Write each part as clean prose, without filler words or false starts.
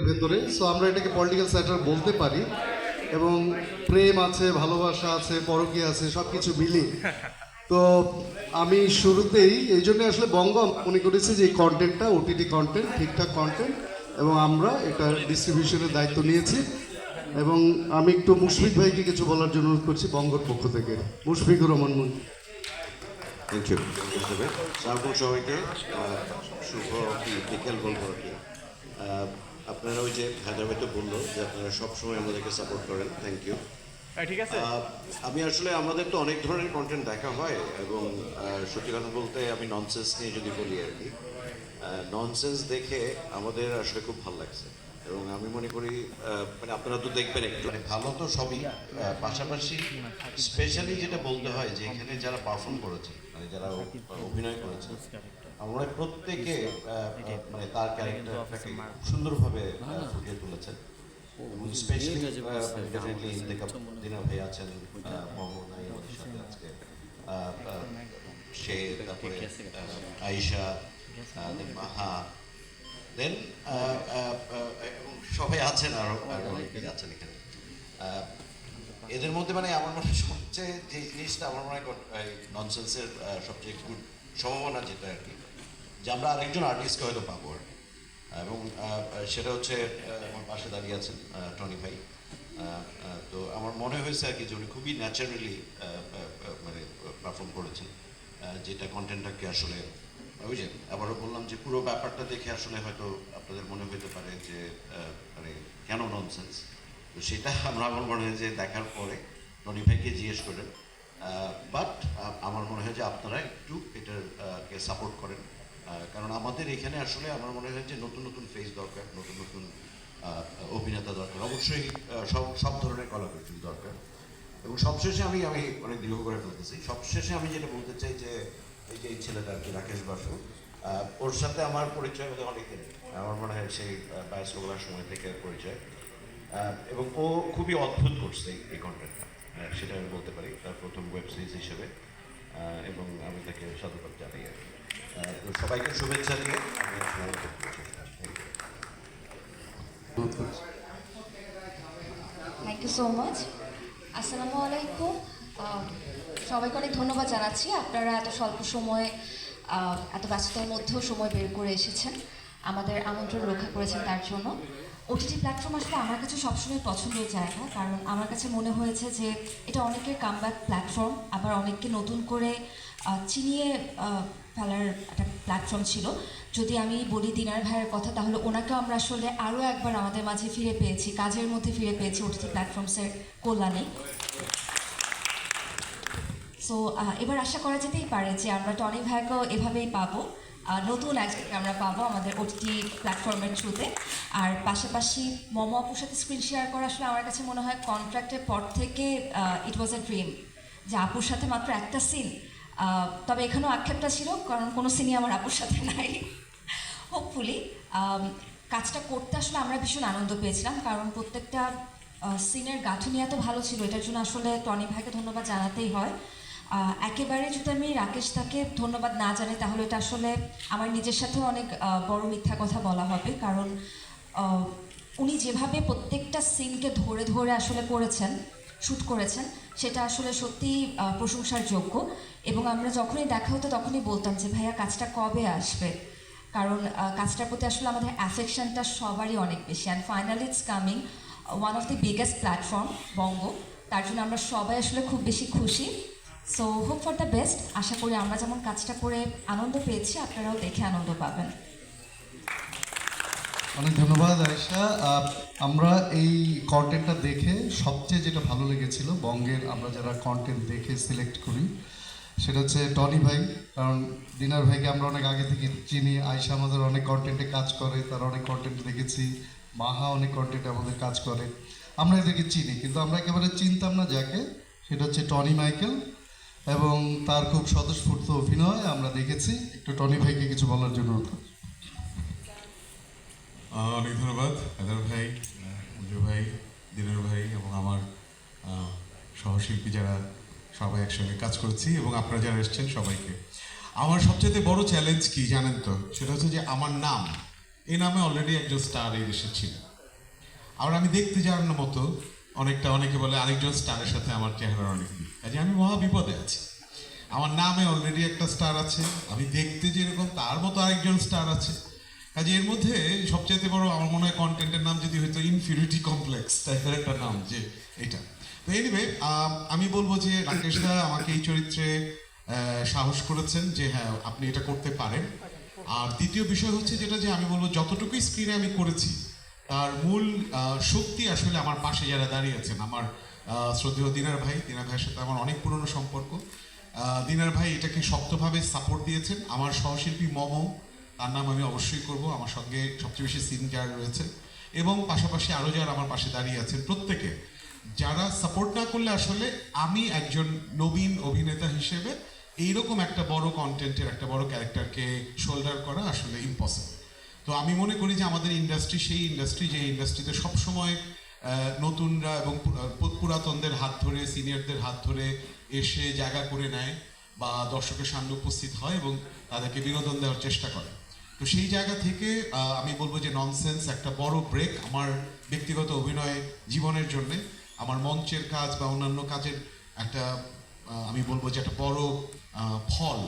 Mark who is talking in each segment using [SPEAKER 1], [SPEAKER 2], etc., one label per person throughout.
[SPEAKER 1] ভেতরে। সো আমরা এটাকে পলিটিক্যাল স্যাটার বলতে পারি, এবং প্রেম আছে, ভালোবাসা আছে, পরকীয়া আছে, সব কিছু মিলিয়ে। তো আমি শুরুতেই এই জন্য আসলে বঙ্গ মনে করেছি যে এই কন্টেন্টটা ওটিটি কন্টেন্ট, ঠিকঠাক কন্টেন্ট, এবং আমরা এটা ডিস্ট্রিবিউশনের দায়িত্ব নিয়েছি। এবং আমি একটু মুশফিক ভাইকে কিছু বলার জন্য অনুরোধ করছি বঙ্গর পক্ষ থেকে। মুশফিকুর রহমান মুন।
[SPEAKER 2] থ্যাংক ইউ সালাম সবাইকে। শুভ বিকেল বলবো আর কি। আপনারা ওই যে হায়দ্রাবাদে বললো যে আপনারা সবসময় আমাদেরকে সাপোর্ট করেন, থ্যাংক ইউ।
[SPEAKER 3] ঠিক আছে।
[SPEAKER 2] আমি আসলে আমাদের তো অনেক ধরনের কন্টেন্ট দেখা হয়, এবং সত্যি কথা বলতে আমি ননসেন্স নিয়ে যদি বলি আর কি, ননসেন্স দেখে আমাদের আসলে খুব ভালো লাগছে। এবং আমি মনে করি মানে আপনারা তো দেখবেন একটু মানে ভালো তো সবই, পাশাপাশি স্পেশালি যেটা বলতে হয় যে এখানে যারা পারফর্ম করেছে, মানে যারা অভিনয় করেছে, আমরা প্রত্যেকে মানে তার ক্যারেক্টারটাকে সুন্দরভাবে ফুটিয়ে তুলেছেন। এবং স্পেশালি ডেফিনেটলি দিনা ভাই আছেন, মোহাম্মদ নাই আমাদের সাথে আজকে, সে, তারপরে আয়েশা, মাহা, দেন সবাই আছেন, আরো অনেকেই আছেন এখানে। এদের মধ্যে মানে আমার মনে হয় সবচেয়ে যে জিনিসটা আমার মনে হয় ননসেন্সের সবচেয়ে গুড সম্ভাবনা যেটা আর কি, যে আমরা আরেকজন আর্টিস্টকে হয়তো পাবো আর কি। এবং সেটা হচ্ছে আমার পাশে দাঁড়িয়ে আছেন টনি ভাই। তো আমার মনে হয়েছে আর কি যে উনি খুবই ন্যাচারালি মানে পারফর্ম করেছেন, যেটা কন্টেন্টটাকে আসলে ওই যে আবারও বললাম যে পুরো ব্যাপারটা দেখে আসলে হয়তো আপনাদের মনে হতে পারে যে মানে কেন ননসেন্স। তো সেটা আমার মনে হয় যে দেখার পরে টনি ভাইকে জিজ্ঞেস করেন। বাট আমার মনে হয় যে আপনারা একটু এটাকে সাপোর্ট করেন, কারণ আমাদের এখানে আসলে আমার মনে হয় যে নতুন নতুন ফেস দরকার, নতুন নতুন অভিনেতা দরকার, অবশ্যই সব ধরনের কলাকুশলী দরকার। এবং সবশেষে আমি অনেক দীর্ঘ করে ফেলতেছি, সবশেষে আমি যেটা বলতে চাই যে এই যে এই ছেলেটা আর কি রাকেশ বাসু, ওর সাথে আমার পরিচয় হতে অনেকদিন, আমার মনে হয় সেই বায়োস্কোপের সময় থেকে পরিচয়। এবং ও খুবই অদ্ভুত করছে এই কন্টেন্টটা, সেটা আমি বলতে পারি, তার প্রথম ওয়েব সিরিজ হিসেবে। এবং আমি তাকে সাধুবাদ জানাই আর কি। তো সবাইকে শুভেচ্ছা দিয়ে আমি
[SPEAKER 4] থ্যাংক ইউ সো মাচ। আসসালামু আলাইকুম। সবাইকে অনেক ধন্যবাদ জানাচ্ছি, আপনারা এত স্বল্প সময়ে এত ব্যস্ততার মধ্যেও সময় বের করে এসেছেন, আমাদের আমন্ত্রণ রক্ষা করেছেন তার জন্য। ওটিটি প্ল্যাটফর্ম আসলে আমার কাছে সবসময় পছন্দের জায়গা, কারণ আমার কাছে মনে হয়েছে যে এটা অনেকের কামব্যাক প্ল্যাটফর্ম, আবার অনেককে নতুন করে চিনিয়ে ফেলার একটা প্ল্যাটফর্ম ছিল। যদি আমি বলি দিনার ভাইয়ের কথা, তাহলে ওনাকেও আমরা আসলে আরও একবার আমাদের মাঝে ফিরে পেয়েছি, কাজের মধ্যে ফিরে পেয়েছি ওটিটি প্ল্যাটফর্মসের কল্যাণে। সো এবার আশা করা যেতেই পারে যে আমরা টনি ভাইকেও এভাবেই পাবো, নতুন একজনকে আমরা পাবো আমাদের ওটিটি প্ল্যাটফর্মের থ্রুতে। আর পাশাপাশি মম আপুর সাথে স্ক্রিন শেয়ার করা আসলে আমার কাছে মনে হয় কন্ট্রাক্টের পর থেকে ইট ওয়াজ এ ড্রিম, যে আপুর সাথে মাত্র একটা সিন। তবে এখানেও আক্ষেপটা ছিল, কারণ কোনো সিনই আমার আপুর সাথে নাই। হোপফুলি কাজটা করতে আসলে আমরা ভীষণ আনন্দ পেয়েছিলাম, কারণ প্রত্যেকটা সিনের গাঁথুনি এত ভালো ছিল, এটার জন্য আসলে টনি ভাইকে ধন্যবাদ জানাতেই হয়। একেবারে যদি আমি রাকেশ তাকে ধন্যবাদ না জানি, তাহলে এটা আসলে আমার নিজের সাথেও অনেক বড় মিথ্যা কথা বলা হবে, কারণ উনি যেভাবে প্রত্যেকটা সিনকে ধরে ধরে আসলে করেছেন, শ্যুট করেছেন, সেটা আসলে সত্যিই প্রশংসার যোগ্য। এবং আমরা যখনই দেখা হতো তখনই বলতাম যে ভাইয়া কাজটা কবে আসবে, কারণ কাজটার প্রতি আসলে আমাদের অ্যাফেকশনটা সবারই অনেক বেশি। And finally it's coming, one of the biggest platform Bongo, তার জন্য আমরা সবাই আসলে খুব বেশি খুশি। So hope for the best. আশা করি আমরা যেমন কাজটা করে আনন্দ পেয়েছি, আপনারাও দেখে আনন্দ পাবেন।
[SPEAKER 1] অনেক ধন্যবাদ আয়েশা। আমরা এই কন্টেন্টটা দেখে সবচেয়ে যেটা ভালো লেগেছিল বঙ্গের, আমরা যারা কন্টেন্ট দেখে সিলেক্ট করি, সেটা হচ্ছে টনি ভাই। কারণ দিনার ভাইকে আমরা অনেক আগে থেকে চিনি, আয়েশা আমাদের অনেক কন্টেন্টে কাজ করে, তার অনেক কন্টেন্ট দেখেছি, মাহা অনেক কন্টেন্টে আমাদের কাজ করে, আমরা এদেরকে চিনি। কিন্তু আমরা একেবারে চিনতাম না যাকে, সেটা হচ্ছে টনি মাইকেল, এবং তার খুব স্বতঃস্ফূর্ত অভিনয় আমরা দেখেছি। একটু টনি ভাইকে কিছু বলার জন্য অনুরোধ করছি।
[SPEAKER 5] অনেক ধন্যবাদ হায়দার ভাই, মঞ্জু ভাই, দিনের ভাই এবং আমার সহশিল্পী যারা সবাই একসঙ্গে কাজ করেছি, এবং আপনারা যারা এসেছেন সবাইকে। আমার সবচেয়ে বড় চ্যালেঞ্জ কি জানেন তো, সেটা হচ্ছে যে আমার নাম, এই নামে অলরেডি একজন স্টার এই দেশে ছিল। আবার আমি দেখতে যাওয়ার মতো অনেকে বলে আরেকজন স্টারের সাথে আমার চেহারার অনেক মিল। কাজে আমি মহা বিপদে আছি। আমার নামে অলরেডি একটা স্টার আছে, আমি দেখতে যেরকম তার মতো আরেকজন স্টার আছে। কাজে এর মধ্যে সবচেয়ে বড় আমার মনে হয় কন্টেন্টের নাম যদি হয়তো ইনফিউরিটি কমপ্লেক্স টাইপের একটা নাম, যে এটা। তো এনিওয়ে আমি বলবো যে রাকেশ দা আমাকে এই চরিত্রে সাহস করেছেন যে হ্যাঁ আপনি এটা করতে পারেন। আর দ্বিতীয় বিষয় হচ্ছে যেটা, যে আমি বলবো যতটুকুই স্ক্রিনে আমি করেছি তার মূল শক্তি আসলে আমার পাশে যারা দাঁড়িয়ে আছেন, আমার শ্রদ্ধেয় দিনার ভাইয়ের সাথে আমার অনেক পুরনো সম্পর্ক। দিনার ভাই এটাকে শক্তভাবে সাপোর্ট দিয়েছেন। আমার সহশিল্পী মমো, তার নাম আমি অবশ্যই করব, আমার সঙ্গে সবচেয়ে বেশি সিন যারা রয়েছে, এবং পাশাপাশি আরও যারা আমার পাশে দাঁড়িয়ে আছেন প্রত্যেকে, যারা সাপোর্ট না করলে আসলে আমি একজন নবীন অভিনেতা হিসেবে এইরকম একটা বড় কন্টেন্টের একটা বড় ক্যারেক্টারকে শোল্ডার করা আসলে ইম্পসিবল। তো আমি মনে করি যে আমাদের ইন্ডাস্ট্রি সেই ইন্ডাস্ট্রি যে ইন্ডাস্ট্রিতে সবসময় নতুনরা এবং পুরাতনদের হাত ধরে, সিনিয়রদের হাত ধরে এসে জায়গা করে নেয় বা দর্শকের সামনে উপস্থিত হয় এবং তাদেরকে বিনোদন দেওয়ার চেষ্টা করে। তো সেই জায়গা থেকে আমি বলবো যে ননসেন্স একটা বড় ব্রেক আমার ব্যক্তিগত অভিনয় জীবনের জন্য, আমার মঞ্চের কাজ বা অন্যান্য কাজের একটা আমি বলবো যে একটা বড় ফল।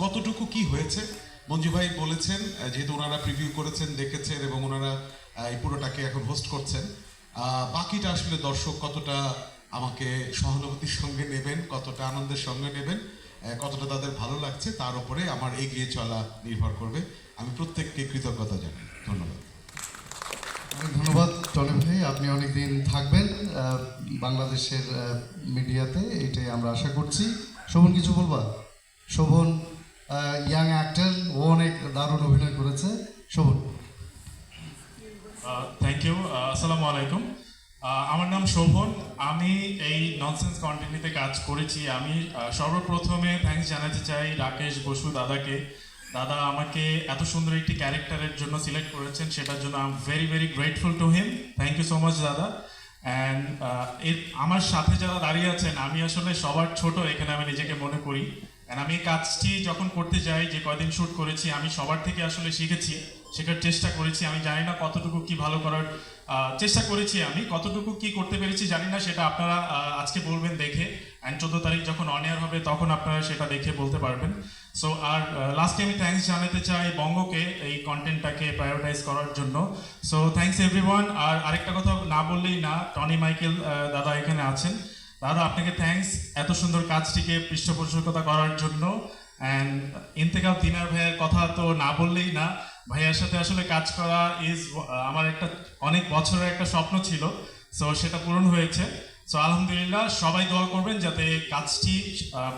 [SPEAKER 5] কতটুকু কি হয়েছে মঞ্জু ভাই বলেছেন, যেহেতু ওনারা প্রিভিউ করেছেন, দেখেছেন এবং ওনারা এই পুরোটাকে এখন হোস্ট করছেন। বাকিটা আসলে দর্শক কতটা আমাকে সহানুভূতির সঙ্গে নেবেন, কতটা আনন্দের সঙ্গে নেবেন, কতটা তাদের ভালো লাগছে, তার উপরে আমার এগিয়ে চলা নির্ভর করবে। আমি প্রত্যেককে কৃতজ্ঞতা জানাই। ধন্যবাদ।
[SPEAKER 1] অনেক ধন্যবাদ টনি ভাই, আপনি অনেকদিন থাকবেন বাংলাদেশের মিডিয়াতে, এটাই আমরা আশা করছি। শোভন কিছু বলবা? শোভন ইয়াং অ্যাক্টর, ও অনেক দারুণ অভিনয় করেছে। শোভন।
[SPEAKER 3] Thank you. আসসালামু আলাইকুম। আমার নাম শোভন, আমি এই ননসেন্স কন্টেন্টে কাজ করেছি। আমি সর্বপ্রথমে থ্যাঙ্কস জানাতে চাই রাকেশ বসু দাদাকে। দাদা আমাকে এত সুন্দর একটি ক্যারেক্টারের জন্য সিলেক্ট করেছেন, সেটার জন্য I am very very grateful to him. Thank you so much দাদা। অ্যান্ড আমার সাথে যারা দাঁড়িয়ে আছেন, আমি আসলে সবার ছোট এখানে আমি নিজেকে মনে করি। অ্যান্ড আমি এই কাজটি যখন করতে যাই, যে কয়দিন শ্যুট করেছি, আমি সবার থেকে আসলে শিখেছি, শেখার চেষ্টা করেছি। আমি জানি না কতটুকু কি ভালো করার চেষ্টা করেছি, আমি কতটুকু কি করতে পেরেছি জানি না, সেটা আপনারা আজকে বলবেন দেখে। অ্যান্ড 14 তারিখ যখন অন এয়ার হবে তখন আপনারা সেটা দেখে বলতে পারবেন। সো আর লাস্টে আমি থ্যাঙ্কস জানাতে চাই বঙ্গকে এই কন্টেন্টটাকে প্রায়োরিটাইজ করার জন্য। So thanks everyone. আর আরেকটা কথা না বললেই না, টনি মাইকেল দাদা এখানে আছেন। দাদা আপনাকে থ্যাঙ্কস এত সুন্দর কাজটিকে পৃষ্ঠপোষকতা করার জন্য। অ্যান্ড ইন্তেকাল দিনার ভাইয়ের কথা তো না বললেই না, ভাইয়ার সাথে আসলে কাজ করা আমার একটা অনেক বছরের একটা স্বপ্ন ছিল। সো সেটা পূরণ হয়েছে। সো আলহামদুলিল্লাহ, সবাই দোয়া করবেন যাতে কাজটি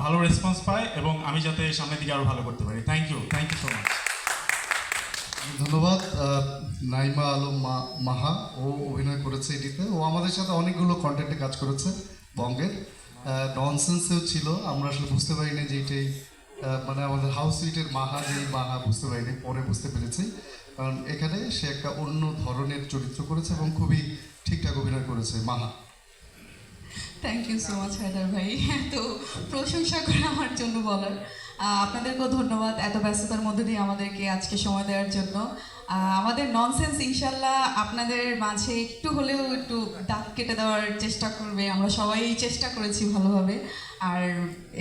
[SPEAKER 3] ভালো রেসপন্স পায় এবং আমি যাতে সামনের দিকে আরো ভালো করতে পারি। Thank you so much.
[SPEAKER 1] ধন্যবাদ। নাইমা আলম মাহা, ও অভিনয় করেছে এটিতে। ও আমাদের সাথে অনেকগুলো কন্টেন্টে কাজ করেছে বঙ্গের। ননসেন্সেও ছিল, আমরা আসলে বুঝতে পারিনি যে এটাই মানে আমাদের হাউস সুইটের মাহা, যেই মাহা বুঝতে পারিনি, পরে বুঝতে পেরেছি। কারণ এখানে সে একটা অন্য ধরনের চরিত্র করেছে এবং খুবই ঠিকঠাক অভিনয় করেছে Maha.
[SPEAKER 6] Thank you so much Haidar ভাই, এত প্রশংসা করে আমার জন্য বলার। আপনাদেরকেও ধন্যবাদ এত ব্যস্ততার মধ্যে দিয়ে আমাদেরকে আজকে সময় দেওয়ার জন্য। আমাদের ননসেন্স ইনশাল্লাহ আপনাদের মাঝে একটু হলেও একটু দাগ কেটে দেওয়ার চেষ্টা করবে, আমরা সবাই চেষ্টা করেছি ভালোভাবে। আর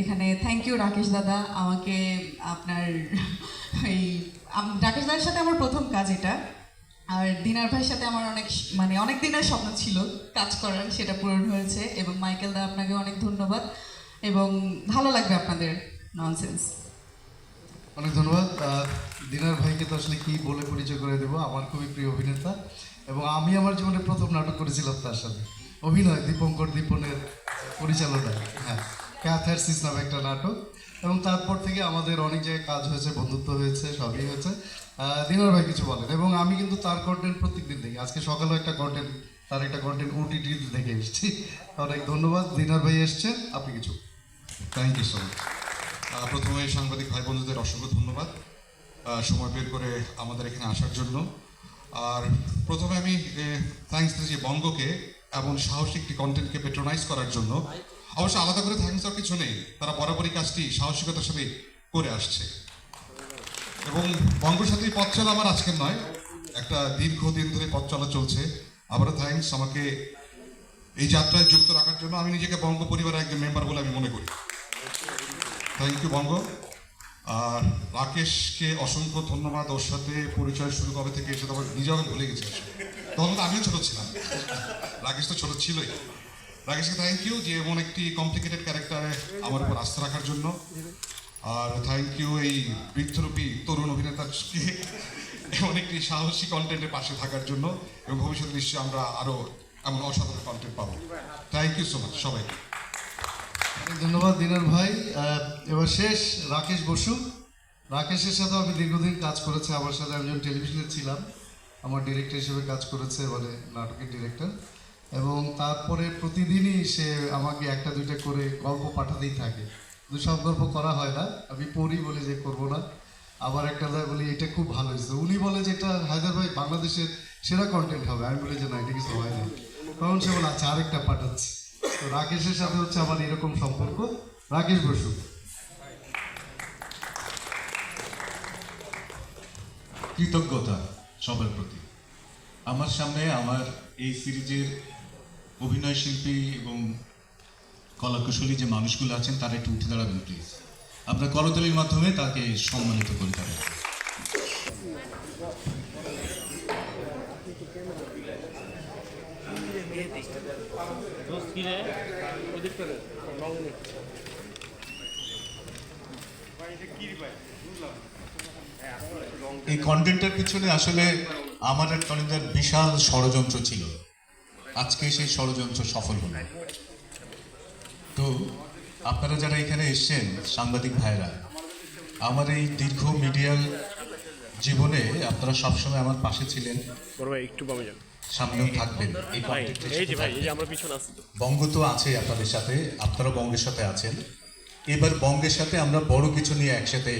[SPEAKER 6] এখানে থ্যাংক ইউ রাকেশ দাদা, আমাকে আপনার এই রাকেশ দাদার সাথে আমার প্রথম কাজ এটা। আর দিনার ভাইয়ের সাথে আমার অনেক দিনের স্বপ্ন ছিল কাজ করার, সেটা পূরণ হয়েছে। এবং মাইকেল দা আপনাকে অনেক ধন্যবাদ, এবং ভালো লাগবে আপনাদের ননসেন্স।
[SPEAKER 1] অনেক ধন্যবাদ। দিনার ভাইকে তো আসলে কি বলে পরিচয় করে দেবো, আমার খুবই প্রিয় অভিনেতা এবং আমি আমার জীবনে প্রথম নাটক করেছিলাম তার সাথে অভিনয়, দীপঙ্কর দীপনের পরিচালনায়। হ্যাঁ, ক্যাথারসিস নামে একটা নাটক। এবং তারপর থেকে আমাদের অনেক জায়গায় কাজ হয়েছে, বন্ধুত্ব হয়েছে, সবই হয়েছে। দিনার ভাই কিছু বলেন। এবং আমি কিন্তু তার কন্টেন্ট প্রত্যেকদিন দেখি, আজকে সকালেও একটা কন্টেন্ট, তার একটা কন্টেন্ট OTT দেখে এসেছি। অনেক ধন্যবাদ। দিনার ভাই এসছেন, আপনি কিছু।
[SPEAKER 7] Thank you so much. প্রথমে সাংবাদিক ভাই বন্ধুদের অসংখ্য ধন্যবাদ সময় বের করে আমাদের এখানে আসার জন্য। আর প্রথমে আমি থ্যাংকস দিচ্ছি বঙ্গকে এমন সাহসী একটি কন্টেন্টকে পেট্রোনাইজ করার জন্য। অবশ্য আলাদা করে থ্যাংকস আর কিছু নেই, তারা বরাবরই কাজটি সাহসিকতার সাথে করে আসছে। এবং বঙ্গর সাথে পথ চলা আমার আজকের নয়, একটা দীর্ঘদিন ধরে পথ চলা চলছে। আবারও থ্যাঙ্কস আমাকে এই যাত্রায় যুক্ত রাখার জন্য। আমি নিজেকে বঙ্গ পরিবারের একজন মেম্বার বলে আমি মনে করি। থ্যাংক ইউ বঙ্গ। আর রাকেশকে অসংখ্য ধন্যবাদ। ওর সাথে পরিচয় শুরু কবে থেকে এসে তখন নিজেও আমি ভুলে গেছি আসলে, তখন তো আমিও ছোট ছিলাম, রাকেশ তো ছোট ছিলই। রাকেশকে থ্যাংক ইউ যে এমন একটি কমপ্লিকেটেড ক্যারেক্টারে আমার উপর আস্থা রাখার জন্য। আর থ্যাংক ইউ এই বৃদ্ধরূপী তরুণ অভিনেতাকে এমন একটি সাহসী কন্টেন্টের পাশে থাকার জন্য, এবং ভবিষ্যতে নিশ্চয়ই আমরা আরও এমন অসাধারণ কন্টেন্ট পাবো। থ্যাংক ইউ সো মাচ সবাইকে।
[SPEAKER 1] অনেক ধন্যবাদ দিনার ভাই। এবার শেষ রাকেশ বসু। রাকেশের সাথে আমি দীর্ঘদিন কাজ করেছি, আমার সাথে একজন টেলিভিশনে ছিলাম, আমার ডিরেক্টর হিসেবে কাজ করেছে, মানে নাটকের ডিরেক্টর। এবং তারপরে প্রতিদিনই সে আমাকে একটা দুইটা করে গল্প পাঠাতেই থাকে, কিন্তু সব গল্প করা হয় না। আমি পড়ি বলে যে করবো না, আবার একটা দেয় বলি এটা খুব ভালো হয়েছে, উনি বলে যে এটা হায়দার ভাই বাংলাদেশের সেরা কন্টেন্ট হবে, আমি বলি যে না এটা কিছু হয় না, তখন সে বলে আচ্ছা আরেকটা পাঠাচ্ছে। তো রাকেশের সাথে হচ্ছে আমার এরকম সম্পর্ক। রাকেশ বসু।
[SPEAKER 8] কৃতজ্ঞতা সবার প্রতি। আমার সামনে আমার এই সিরিজের অভিনয় শিল্পী এবং কলাকুশলী যে মানুষগুলো আছেন তারা একটু উঠে দাঁড়াবেন প্লিজ। আমরা করতালির মাধ্যমে তাকে সম্মানিত করি তাদের। এই কন্টেন্টের পিছনে আসলে আমার এক ধরনের বিশাল ষড়যন্ত্র ছিল। আজকে সেই ষড়যন্ত্র সফল হল। তো আপনারা যারা এখানে এসছেন সাংবাদিক ভাইরা, আমার এই দীর্ঘ মিডিয়াল জীবনে আপনারা সবসময় আমার পাশে ছিলেন, সামনেও থাকবেন। এই বঙ্গ তো আছে আপনাদের সাথে, আপনারা বঙ্গের সাথে আছেন। এবার বঙ্গের সাথে আমরা বড় কিছু নিয়ে একসাথে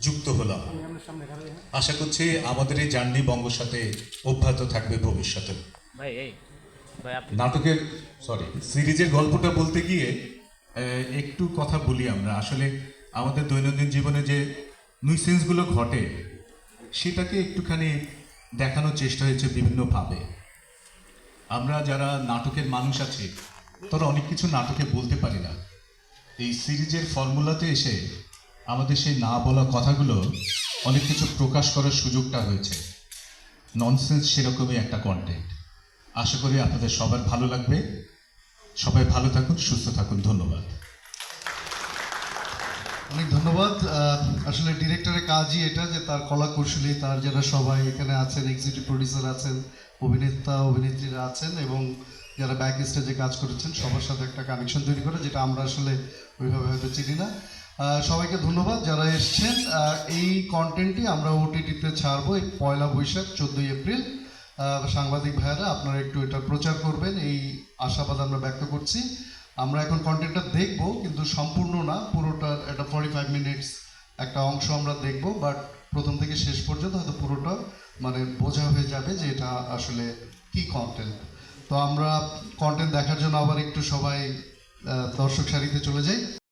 [SPEAKER 8] যুক্ত হলাম। আশা করছি আমাদের এই জার্নি বঙ্গের সাথে অব্যাহত থাকবে ভবিষ্যতে। নাটকের সিরিজের গল্পটা বলতে গিয়ে একটু কথা বলি। আমরা আসলে আমাদের দৈনন্দিন জীবনে যে নুইসেন্সগুলো ঘটে সেটাকে একটুখানি দেখানোর চেষ্টা হয়েছে বিভিন্নভাবে। আমরা যারা নাটকের মানুষ আছি তারা অনেক কিছু নাটকে বলতে পারি না। এই সিরিজের ফর্মুলাতে এসে আমাদের সেই না বলা কথাগুলো অনেক কিছু প্রকাশ করার সুযোগটা হয়েছে। ননসেন্স সেরকমই একটা কন্টেন্ট। আশা করি আপনাদের সবার ভালো লাগবে। সবাই ভালো থাকুন, সুস্থ থাকুন। ধন্যবাদ।
[SPEAKER 1] অনেক ধন্যবাদ। আসলে ডিরেক্টরের কাজই এটা যে তার কলা কৌশলী, তার যারা সবাই এখানে আছেন, এক্সিকিউটিভ প্রডিউসার আছেন, অভিনেতা অভিনেত্রীরা আছেন, এবং যারা ব্যাক স্টেজে কাজ করেছেন সবার সাথে একটা কানেকশন তৈরি করে, যেটা আমরা আসলে ওইভাবে হয়তো চিনি না। সবাইকে ধন্যবাদ যারা এসছেন। এই কন্টেন্টটি আমরা ওটিটিতে ছাড়বো এই 1 বৈশাখ 14 এপ্রিল। সাংবাদিক ভাইয়েরা আপনারা একটু এটা প্রচার করবেন, এই আশাবাদ আমরা ব্যক্ত করছি। আমরা এখন কন্টেন্টটা দেখব, কিন্তু সম্পূর্ণ না, পুরোটা একটা 45 মিনিটস একটা অংশ আমরা দেখব, বাট প্রথম থেকে শেষ পর্যন্ত হয়তো পুরোটা মানে বোঝা হয়ে যাবে যে এটা আসলে কি কন্টেন্ট। তো আমরা কন্টেন্ট দেখার জন্য আবার একটু সবাই দর্শক সারিতে চলে যাই।